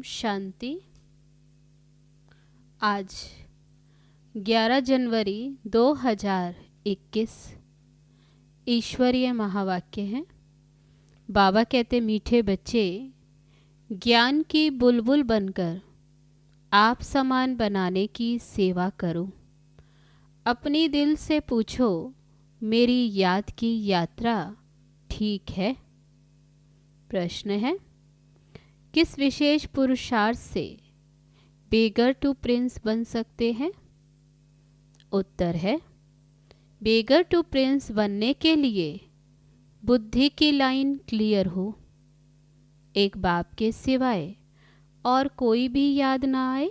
शांति। आज 11 जनवरी 2021 ईश्वरीय महावाक्य है। बाबा कहते, मीठे बच्चे, ज्ञान की बुलबुल बनकर आप समान बनाने की सेवा करो। अपनी दिल से पूछो, मेरी याद की यात्रा ठीक है? प्रश्न है, किस विशेष पुरुषार्थ से बेगर टू प्रिंस बन सकते हैं? उत्तर है, बेगर टू प्रिंस बनने के लिए बुद्धि की लाइन क्लियर हो, एक बाप के सिवाय और कोई भी याद ना आए,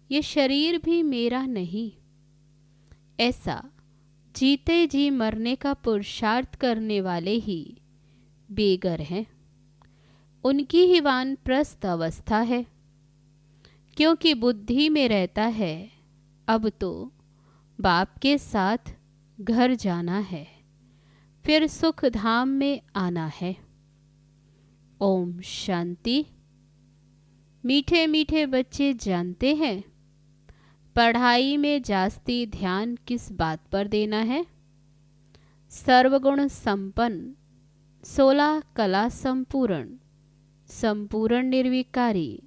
ये शरीर भी मेरा नहीं, ऐसा जीते जी मरने का पुरुषार्थ करने वाले ही बेगर हैं। उनकी ही वानप्रस्थ अवस्था है, क्योंकि बुद्धि में रहता है अब तो बाप के साथ घर जाना है, फिर सुख धाम में आना है। ओम शांति। मीठे मीठे बच्चे जानते हैं पढ़ाई में जास्ती ध्यान किस बात पर देना है? सर्वगुण संपन्न, 16 कला संपूर्ण, संपूर्ण निर्विकारी,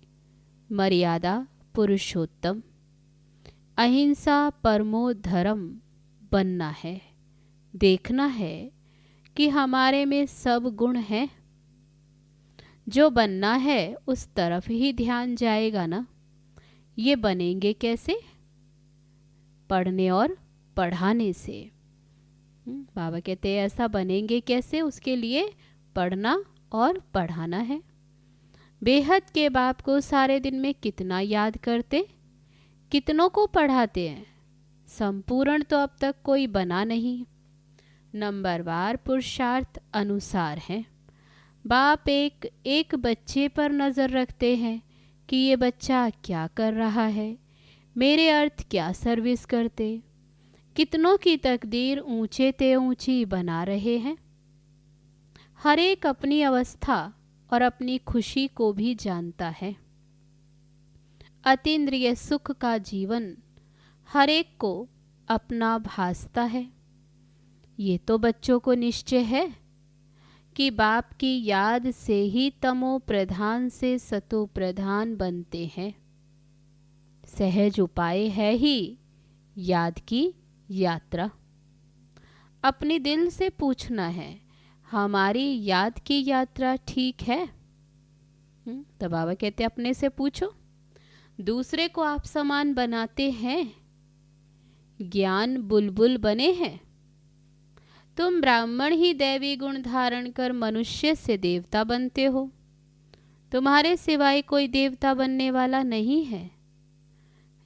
मर्यादा पुरुषोत्तम, अहिंसा परमो धर्म बनना है। देखना है कि हमारे में सब गुण हैं। जो बनना है उस तरफ ही ध्यान जाएगा ना। ये बनेंगे कैसे? पढ़ने और पढ़ाने से। बाबा कहते हैं, ऐसा बनेंगे कैसे? उसके लिए पढ़ना और पढ़ाना है। बेहद के बाप को सारे दिन में कितना याद करते, कितनों को पढ़ाते हैं? संपूर्ण तो अब तक कोई बना नहीं। नंबरवार पुरुषार्थ अनुसार है। बाप एक एक बच्चे पर नज़र रखते हैं कि ये बच्चा क्या कर रहा है, मेरे अर्थ क्या सर्विस करते, कितनों की तकदीर ऊंचे ते ऊंची बना रहे हैं। हर एक अपनी अवस्था और अपनी खुशी को भी जानता है। अतीन्द्रिय सुख का जीवन हर एक को अपना भासता है। ये तो बच्चों को निश्चय है कि बाप की याद से ही तमो प्रधान से सतो प्रधान बनते हैं। सहज उपाय है ही याद की यात्रा। अपने दिल से पूछना है, हमारी याद की यात्रा ठीक है? तो बाबा कहते, अपने से पूछो। दूसरे को आप समान बनाते हैं ज्ञान बुलबुल बने हैं। तुम ब्राह्मण ही दैवी गुण धारण कर मनुष्य से देवता बनते हो। तुम्हारे सिवाय कोई देवता बनने वाला नहीं है।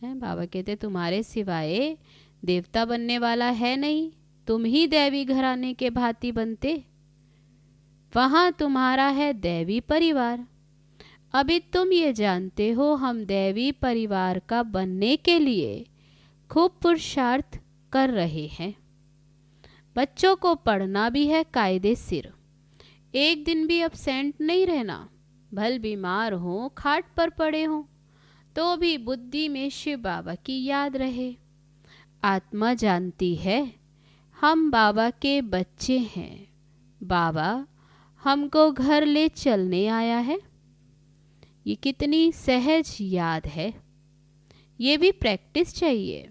बाबा कहते तुम्हारे सिवाय देवता बनने वाला है नहीं, तुम ही दैवी घराने के भांति बनते। वहाँ तुम्हारा है दैवी परिवार। अभी तुम ये जानते हो हम दैवी परिवार का बनने के लिए खूब पुरुषार्थ कर रहे हैं। बच्चों को पढ़ना भी है कायदे सिर। एक दिन भी अब्सेंट नहीं रहना। भल बीमार हो, खाट पर पड़े हो, तो भी बुद्धि में शिव बाबा की याद रहे। आत्मा जानती है हम बाबा के बच्चे हैं। बाबा हमको घर ले चलने आया है। ये कितनी सहज याद है। ये भी प्रैक्टिस चाहिए।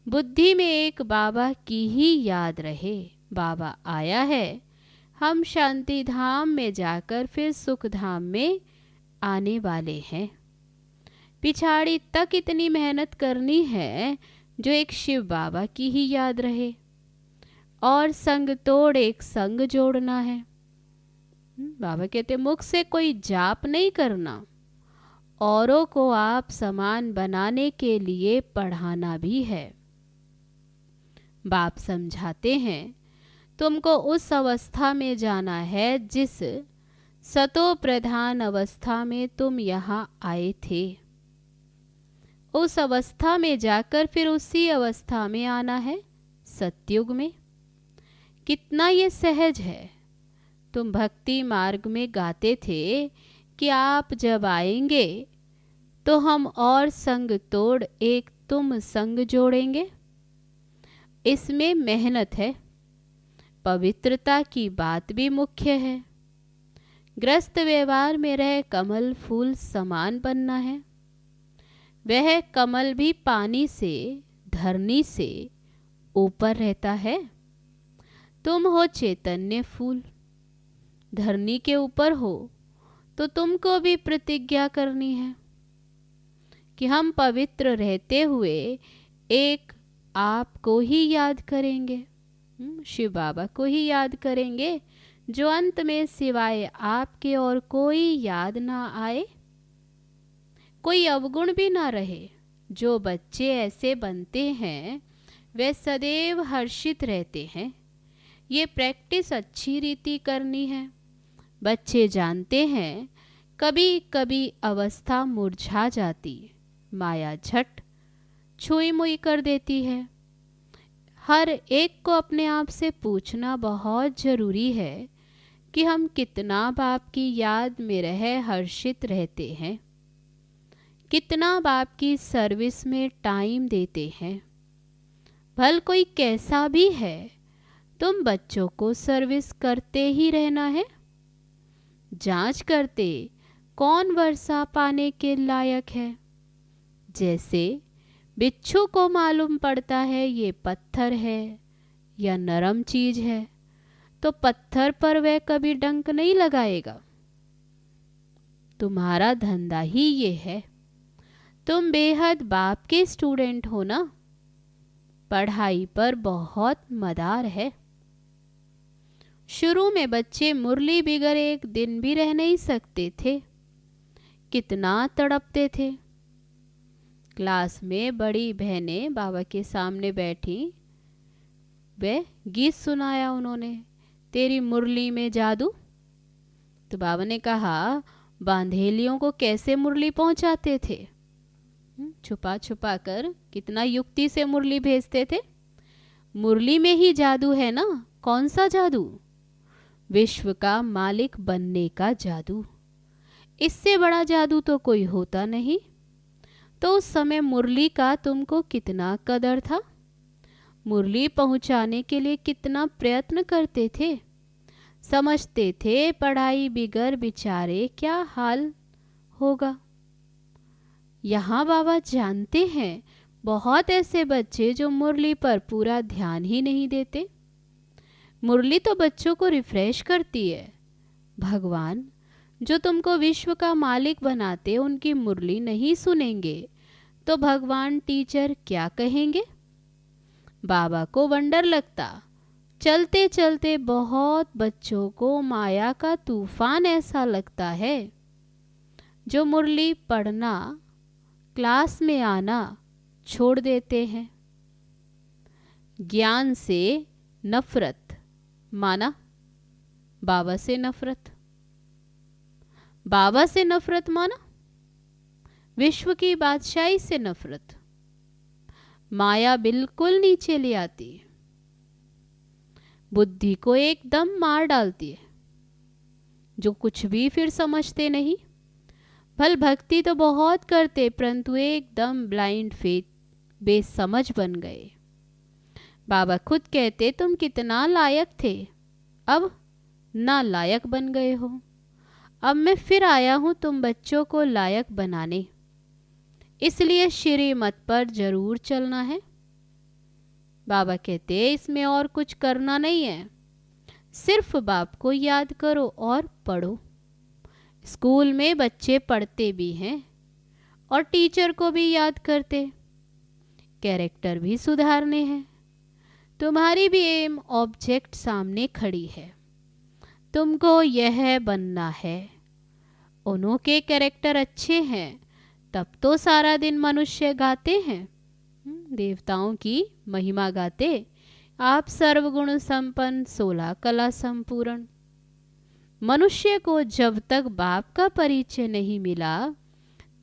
बुद्धि में एक बाबा की ही याद रहे। बाबा आया है, हम शांति धाम में जाकर फिर सुख धाम में आने वाले हैं। पिछाड़ी तक इतनी मेहनत करनी है जो एक शिव बाबा की ही याद रहे, और संग तोड़ एक संग जोड़ना है। बाबा कहते मुख से कोई जाप नहीं करना, औरों को आप समान बनाने के लिए पढ़ाना भी है। बाप समझाते हैं तुमको उस अवस्था में जाना है जिस सतो प्रधान अवस्था में तुम यहाँ आए थे। उस अवस्था में जाकर फिर उसी अवस्था में आना है सतयुग में। कितना ये सहज है। तुम भक्ति मार्ग में गाते थे कि आप जब आएंगे तो हम और संग तोड़ एक तुम संग जोड़ेंगे। इसमें मेहनत है। पवित्रता की बात भी मुख्य है। ग्रस्त व्यवहार में रह कमल फूल समान बनना है। वह कमल भी पानी से, धरनी से ऊपर रहता है। तुम हो चैतन्य फूल, धरनी के ऊपर हो तो तुमको भी प्रतिज्ञा करनी है कि हम पवित्र रहते हुए एक आपको ही याद करेंगे। शिव बाबा को ही याद करेंगे, जो अंत में सिवाय आपके और कोई याद ना आए, कोई अवगुण भी ना रहे। जो बच्चे ऐसे बनते हैं वे सदैव हर्षित रहते हैं। ये प्रैक्टिस अच्छी रीति करनी है। बच्चे जानते हैं कभी कभी अवस्था मुरझा जाती, माया झट छुई मुई कर देती है। हर एक को अपने आप से पूछना बहुत जरूरी है कि हम कितना बाप की याद में रह हर्षित रहते हैं, कितना बाप की सर्विस में टाइम देते हैं। भल कोई कैसा भी है, तुम बच्चों को सर्विस करते ही रहना है। जांच करते कौन वर्षा पाने के लायक है। जैसे बिच्छू को मालूम पड़ता है ये पत्थर है या नरम चीज है, तो पत्थर पर वह कभी डंक नहीं लगाएगा। तुम्हारा धंधा ही ये है। तुम बेहद बाप के स्टूडेंट हो ना। पढ़ाई पर बहुत मदार है। शुरू में बच्चे मुरली बिगर एक दिन भी रह नहीं सकते थे। कितना तड़पते थे। क्लास में बड़ी बहनें बाबा के सामने बैठी, वे गीत सुनाया उन्होंने, तेरी मुरली में जादू। तो बाबा ने कहा बांधेलियों को कैसे मुरली पहुंचाते थे। छुपा छुपा कर कितना युक्ति से मुरली भेजते थे। मुरली में ही जादू है ना। कौन सा जादू? विश्व का मालिक बनने का जादू। इससे बड़ा जादू तो कोई होता नहीं। तो उस समय मुरली का तुमको कितना कदर था। मुरली पहुंचाने के लिए कितना प्रयत्न करते थे। समझते थे पढ़ाई बिगर बेचारे क्या हाल होगा। यहाँ बाबा जानते हैं बहुत ऐसे बच्चे जो मुरली पर पूरा ध्यान ही नहीं देते। मुरली तो बच्चों को रिफ्रेश करती है। भगवान जो तुमको विश्व का मालिक बनाते उनकी मुरली नहीं सुनेंगे तो भगवान टीचर क्या कहेंगे। बाबा को वंडर लगता। चलते चलते बहुत बच्चों को माया का तूफान ऐसा लगता है जो मुरली पढ़ना, क्लास में आना छोड़ देते हैं। ज्ञान से नफरत माना बाबा से नफरत, बाबा से नफरत माना विश्व की बादशाही से नफरत। माया बिल्कुल नीचे ले आती है, बुद्धि को एकदम मार डालती है, जो कुछ भी फिर समझते नहीं। भल भक्ति तो बहुत करते परंतु एकदम ब्लाइंड फेथ, बेसमझ बन गए। बाबा खुद कहते तुम कितना लायक थे, अब ना लायक बन गए हो। अब मैं फिर आया हूँ तुम बच्चों को लायक बनाने, इसलिए श्रीमत पर जरूर चलना है। बाबा कहते इसमें और कुछ करना नहीं है, सिर्फ बाप को याद करो और पढ़ो। स्कूल में बच्चे पढ़ते भी हैं और टीचर को भी याद करते, कैरेक्टर भी सुधारने हैं। तुम्हारी भी एम ऑब्जेक्ट सामने खड़ी है, तुमको यह बनना है। उन्हों के कैरेक्टर अच्छे हैं तब तो सारा दिन मनुष्य गाते हैं, देवताओं की महिमा गाते, आप सर्वगुण संपन्न 16 कला संपूर्ण। मनुष्य को जब तक बाप का परिचय नहीं मिला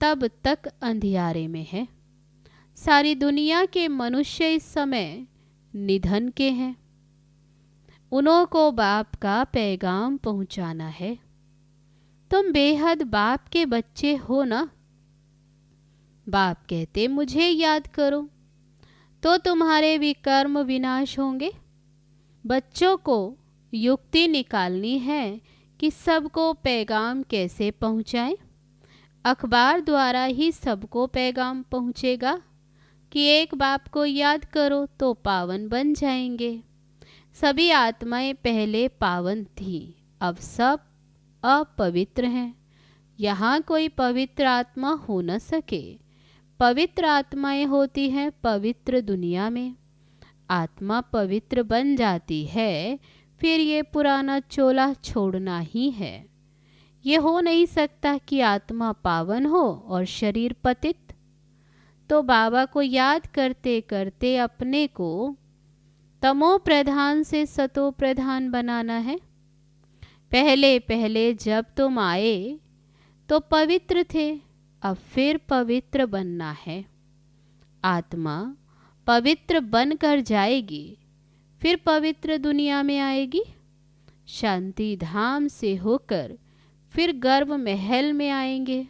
तब तक अंधियारे में है। सारी दुनिया के मनुष्य इस समय निधन के हैं, उन्हों को बाप का पैगाम पहुंचाना है। तुम बेहद बाप के बच्चे हो ना। बाप कहते मुझे याद करो तो तुम्हारे विकर्म विनाश होंगे। बच्चों को युक्ति निकालनी है कि सबको पैगाम कैसे पहुंचाएं। अखबार द्वारा ही सबको पैगाम पहुंचेगा कि एक बाप को याद करो तो पावन बन जाएंगे। सभी आत्माएं पहले पावन थी, अब सब अपवित्र हैं। यहाँ कोई पवित्र आत्मा हो न सके। पवित्र आत्माएं होती हैं पवित्र दुनिया में। आत्मा पवित्र बन जाती है, फिर ये पुराना चोला छोड़ना ही है। ये हो नहीं सकता कि आत्मा पावन हो और शरीर पतित। तो बाबा को याद करते करते अपने को तमो प्रधान से सतो प्रधान बनाना है। पहले पहले जब तुम आए तो पवित्र थे, अब फिर पवित्र बनना है। आत्मा पवित्र बनकर जाएगी, फिर पवित्र दुनिया में आएगी। शांति धाम से होकर फिर गर्भ महल में आएंगे।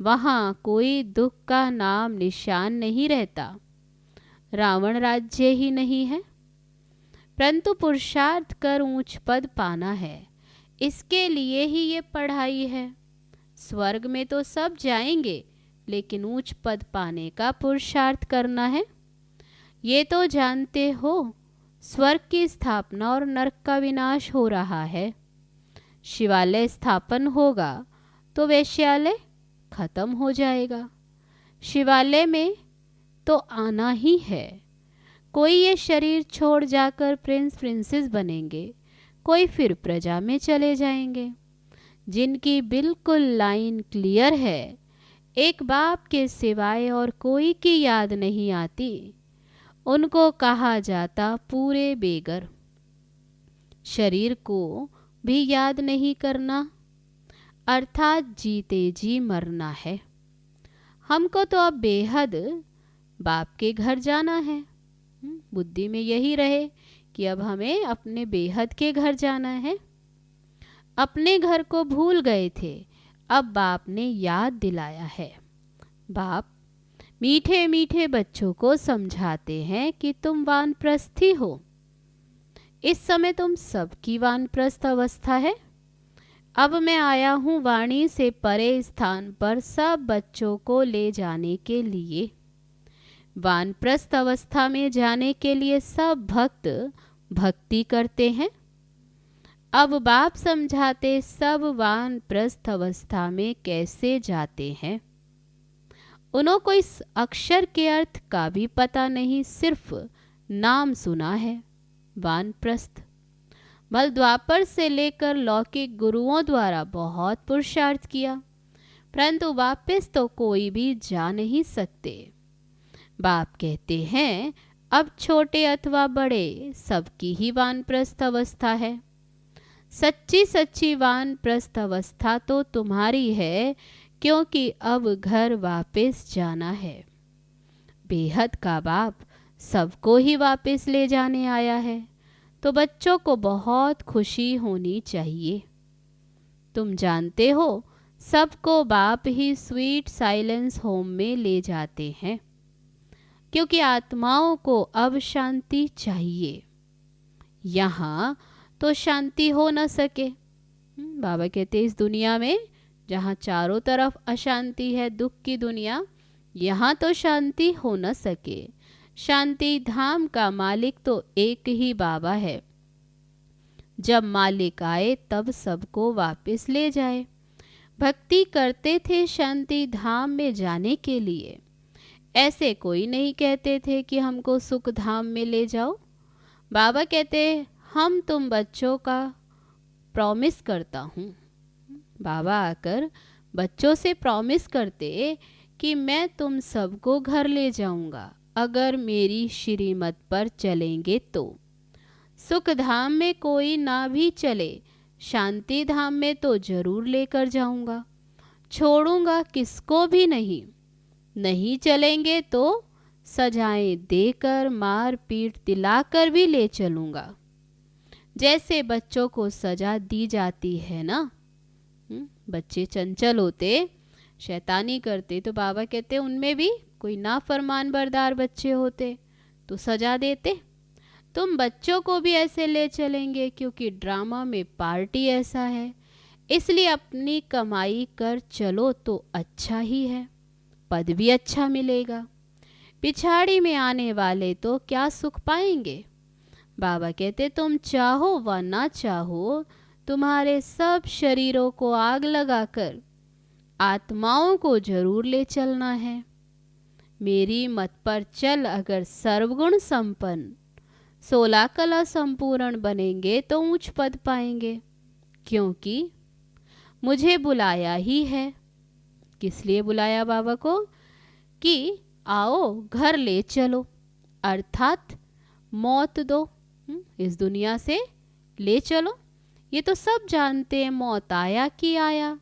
वहाँ कोई दुख का नाम निशान नहीं रहता। रावण राज्य ही नहीं है, परंतु पुरुषार्थ कर ऊंच पद पाना है। इसके लिए ही ये पढ़ाई है। स्वर्ग में तो सब जाएंगे, लेकिन ऊंच पद पाने का पुरुषार्थ करना है। ये तो जानते हो स्वर्ग की स्थापना और नरक का विनाश हो रहा है। शिवालय स्थापन होगा तो वैश्यालय खत्म हो जाएगा। शिवालय में तो आना ही है। कोई ये शरीर छोड़ जाकर प्रिंस प्रिंसेस बनेंगे, कोई फिर प्रजा में चले जाएंगे। जिनकी बिल्कुल लाइन क्लियर है, एक बाप के सिवाय और कोई की याद नहीं आती, उनको कहा जाता पूरे बेगर। शरीर को भी याद नहीं करना, अर्थात जीते जी मरना है। हमको तो अब बेहद बाप के घर जाना है। बुद्धि में यही रहे कि अब हमें अपने बेहद के घर जाना है। अपने घर को भूल गए थे, अब बाप ने याद दिलाया है। बाप मीठे मीठे बच्चों को समझाते हैं कि तुम वानप्रस्थी हो। इस समय तुम सबकी वानप्रस्थ अवस्था है। अब मैं आया हूँ वाणी से परे स्थान पर सब बच्चों को ले जाने के लिए। वानप्रस्थ अवस्था में जाने के लिए सब भक्त भक्ति करते हैं। अब बाप समझाते सब वानप्रस्थ अवस्था में कैसे जाते हैं। उन्हों को इस अक्षर के अर्थ का भी पता नहीं, सिर्फ नाम सुना है, वानप्रस्थ। बल द्वापर से लेकर लौकिक गुरुओं द्वारा बहुत पुरुषार्थ किया, परंतु वापस तो कोई भी जा नहीं सकते। बाप कहते हैं अब छोटे अथवा बड़े सबकी ही वानप्रस्थ अवस्था है। सच्ची सच्ची वानप्रस्थ अवस्था तो तुम्हारी है, क्योंकि अब घर वापस जाना है। बेहद का बाप सबको ही वापस ले जाने आया है, तो बच्चों को बहुत खुशी होनी चाहिए। तुम जानते हो सबको बाप ही स्वीट साइलेंस होम में ले जाते हैं, क्योंकि आत्माओं को अब शांति चाहिए। यहाँ तो शांति हो न सके। बाबा कहते इस दुनिया में जहाँ चारों तरफ अशांति है, दुख की दुनिया, यहाँ तो शांति हो न सके। शांति धाम का मालिक तो एक ही बाबा है। जब मालिक आए तब सबको वापस ले जाए। भक्ति करते थे शांति धाम में जाने के लिए। ऐसे कोई नहीं कहते थे कि हमको सुख धाम में ले जाओ। बाबा कहते हम तुम बच्चों का प्रॉमिस करता हूँ। बाबा आकर बच्चों से प्रॉमिस करते कि मैं तुम सबको घर ले जाऊंगा, अगर मेरी श्रीमत पर चलेंगे तो। सुख धाम में कोई ना भी चले, शांति धाम में तो जरूर लेकर जाऊंगा। छोड़ूंगा किसको भी नहीं। नहीं चलेंगे तो सजाएं देकर, मार पीट दिलाकर भी ले चलूंगा। जैसे बच्चों को सजा दी जाती है ना, बच्चे चंचल होते, शैतानी करते, तो बाबा कहते उनमें भी कोई नाफरमान बरदार बच्चे होते तो सजा देते। तुम बच्चों को भी ऐसे ले चलेंगे, क्योंकि ड्रामा में पार्टी ऐसा है, इसलिए अपनी कमाई कर चलो तो अच्छा ही है, पद भी अच्छा मिलेगा। पिछाड़ी में आने वाले तो क्या सुख पाएंगे। बाबा कहते तुम चाहो व ना चाहो, तुम्हारे सब शरीरों को आग लगाकर आत्माओं को जरूर ले चलना है। मेरी मत पर चल अगर सर्वगुण संपन्न 16 कला संपूर्ण बनेंगे तो ऊंच पद पाएंगे, क्योंकि मुझे बुलाया ही है। किस लिए बुलाया बाबा को? कि आओ घर ले चलो, अर्थात मौत दो, इस दुनिया से ले चलो। ये तो सब जानते हैं, मौत आया कि आया,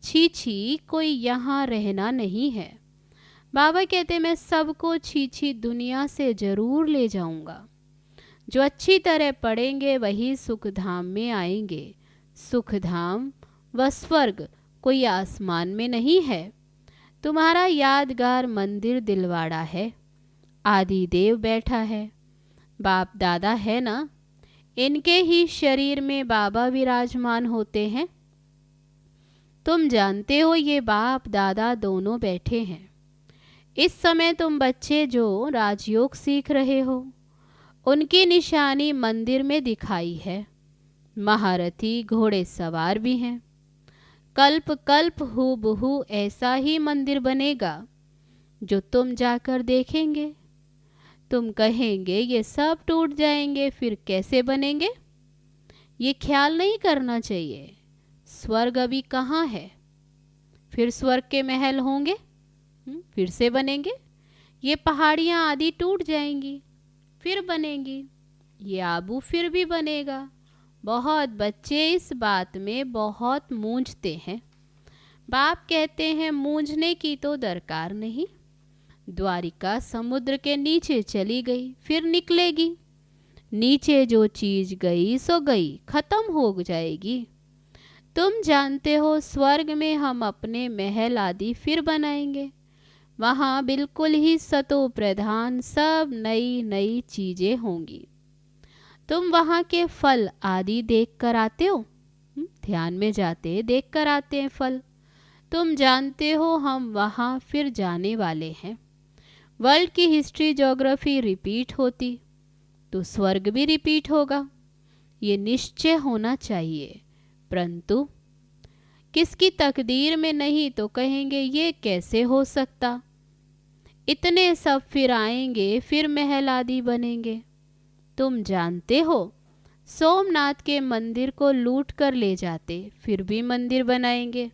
छी छी कोई यहाँ रहना नहीं है। बाबा कहते मैं सबको छी छी दुनिया से जरूर ले जाऊंगा। जो अच्छी तरह पढ़ेंगे वही सुख धाम में आएंगे। सुख धाम व स्वर्ग कोई आसमान में नहीं है। तुम्हारा यादगार मंदिर दिलवाड़ा है, आदि देव बैठा है, बाप दादा है ना, इनके ही शरीर में बाबा विराजमान होते हैं। तुम जानते हो ये बाप दादा दोनों बैठे हैं। इस समय तुम बच्चे जो राजयोग सीख रहे हो, उनकी निशानी मंदिर में दिखाई है। महारथी घोड़े सवार भी हैं। कल्प कल्प हूबहू ऐसा ही मंदिर बनेगा, जो तुम जाकर देखेंगे। तुम कहेंगे ये सब टूट जाएंगे, फिर कैसे बनेंगे? ये ख्याल नहीं करना चाहिए। स्वर्ग अभी कहाँ है? फिर स्वर्ग के महल होंगे, फिर से बनेंगे। ये पहाड़ियाँ आदि टूट जाएंगी, फिर बनेंगी। ये आबू फिर भी बनेगा। बहुत बच्चे इस बात में बहुत मूंझते हैं। बाप कहते हैं मूंझने की तो दरकार नहीं। द्वारिका समुद्र के नीचे चली गई, फिर निकलेगी। नीचे जो चीज गई सो गई, खत्म हो जाएगी। तुम जानते हो स्वर्ग में हम अपने महल आदि फिर बनाएंगे। वहाँ बिल्कुल ही सतो प्रधान सब नई नई चीजें होंगी। तुम वहाँ के फल आदि देख कर आते हो, ध्यान में जाते देख कर आते हैं फल। तुम जानते हो हम वहाँ फिर जाने वाले हैं। वर्ल्ड की हिस्ट्री ज्योग्राफी रिपीट होती तो स्वर्ग भी रिपीट होगा, ये निश्चय होना चाहिए। परंतु किसकी तकदीर में नहीं तो कहेंगे ये कैसे हो सकता। इतने सब फिर आएंगे, फिर महल आदि बनेंगे। तुम जानते हो, सोमनाथ के मंदिर को लूट कर ले जाते, फिर भी मंदिर बनाएंगे।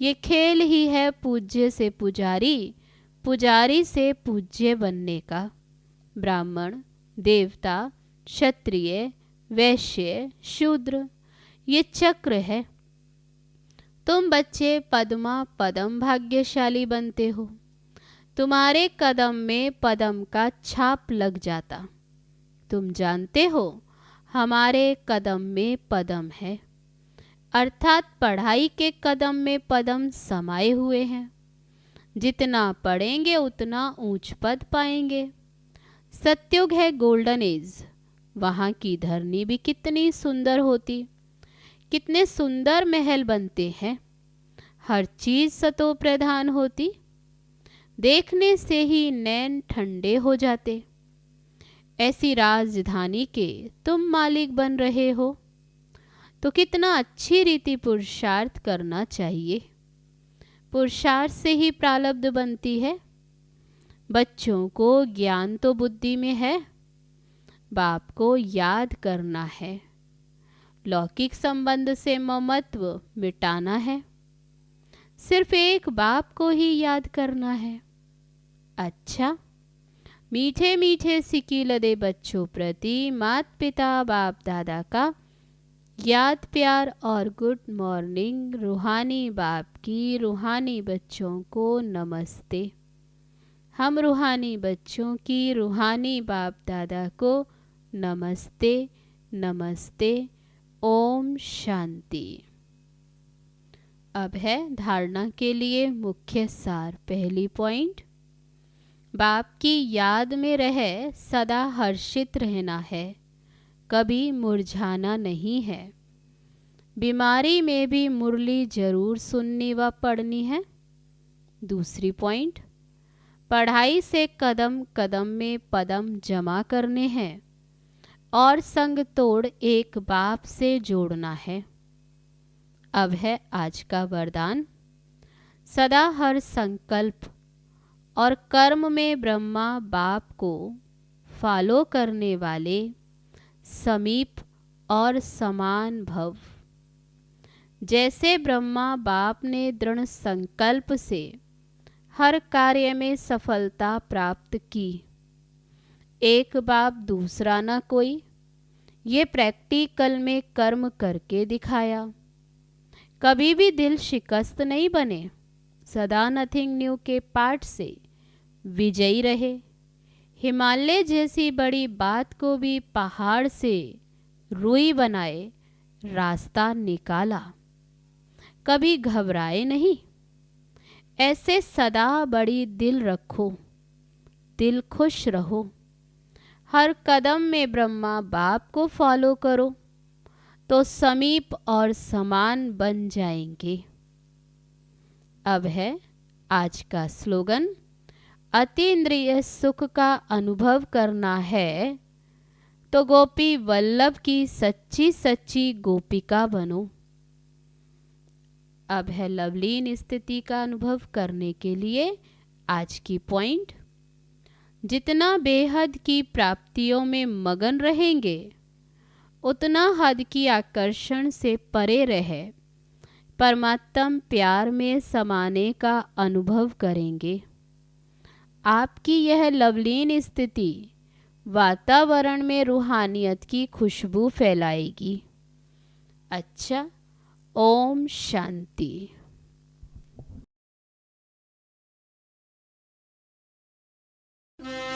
ये खेल ही है पूज्य से पुजारी, पुजारी से पूज्य बनने का। ब्राह्मण, देवता, क्षत्रिय, वैश्य, शूद्र, ये चक्र है। तुम बच्चे पद्मा पदम भाग्यशाली बनते हो। तुम्हारे कदम में पदम का छाप लग जाता। तुम जानते हो, हमारे कदम में पदम है, अर्थात पढ़ाई के कदम में पदम समाये हुए हैं। जितना पढ़ेंगे उतना ऊंच पद पाएंगे। सत्युग है गोल्डन एज। वहाँ की धरनी भी कितनी सुंदर होती, कितने सुंदर महल बनते हैं। हर चीज सतो प्रधान होती, देखने से ही नैन ठंडे हो जाते। ऐसी राजधानी के तुम मालिक बन रहे हो, तो कितना अच्छी रीति पुरुषार्थ करना चाहिए। पुरुषार्थ से ही प्रारब्ध बनती है। बच्चों को ज्ञान तो बुद्धि में है, बाप को याद करना है। लौकिक संबंध से ममत्व मिटाना है। सिर्फ एक बाप को ही याद करना है। अच्छा, मीठे मीठे सिक्की लदे बच्चों प्रति मात पिता बाप दादा का याद प्यार और गुड मॉर्निंग। रूहानी बाप की रूहानी बच्चों को नमस्ते। हम रूहानी बच्चों की रूहानी बाप दादा को नमस्ते नमस्ते। ओम शांति। अब है धारणा के लिए मुख्य सार। पहली पॉइंट, बाप की याद में रहे सदा हर्षित रहना है, कभी मुरझाना नहीं है। बीमारी में भी मुरली जरूर सुननी व पढ़नी है। दूसरी पॉइंट, पढ़ाई से कदम कदम में पदम जमा करने हैं और संग तोड़ एक बाप से जोड़ना है। अब है आज का वरदान। सदा हर संकल्प और कर्म में ब्रह्मा बाप को फॉलो करने वाले समीप और समान भव। जैसे ब्रह्मा बाप ने दृढ़ संकल्प से हर कार्य में सफलता प्राप्त की, एक बाप दूसरा न कोई, ये प्रैक्टिकल में कर्म करके दिखाया। कभी भी दिल शिकस्त नहीं बने, सदा नथिंग न्यू के पाठ से विजयी रहे। हिमालय जैसी बड़ी बात को भी पहाड़ से रुई बनाए रास्ता निकाला। कभी घबराए नहीं। ऐसे सदा बड़ी दिल रखो, दिल खुश रहो। हर कदम में ब्रह्मा बाप को फॉलो करो तो समीप और समान बन जाएंगे। अब है आज का स्लोगन। अतीन्द्रिय सुख का अनुभव करना है तो गोपी वल्लभ की सच्ची सच्ची गोपिका बनो। अब है लवलीन स्थिति का अनुभव करने के लिए आज की पॉइंट। जितना बेहद की प्राप्तियों में मगन रहेंगे, उतना हद की आकर्षण से परे रहे परमात्म प्यार में समाने का अनुभव करेंगे। आपकी यह लवलीन स्थिति वातावरण में रूहानियत की खुशबू फैलाएगी। अच्छा, ओम शांति। आ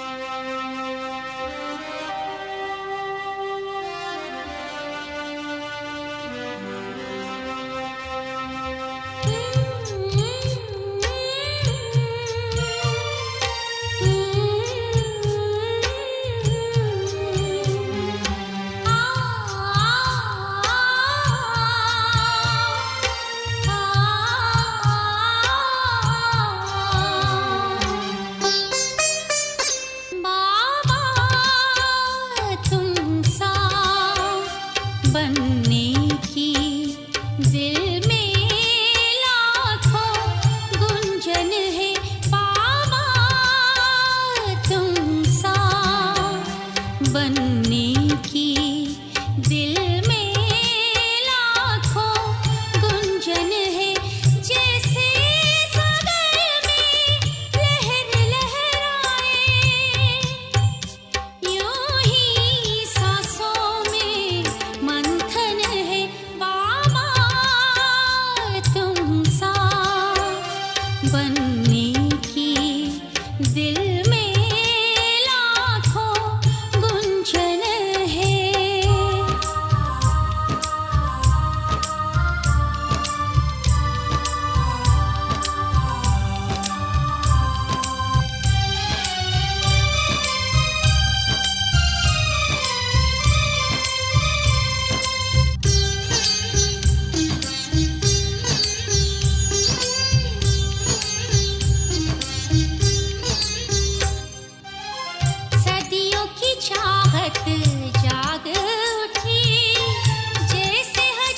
दिल में लाखों गुंजन है। सदियों की चाहत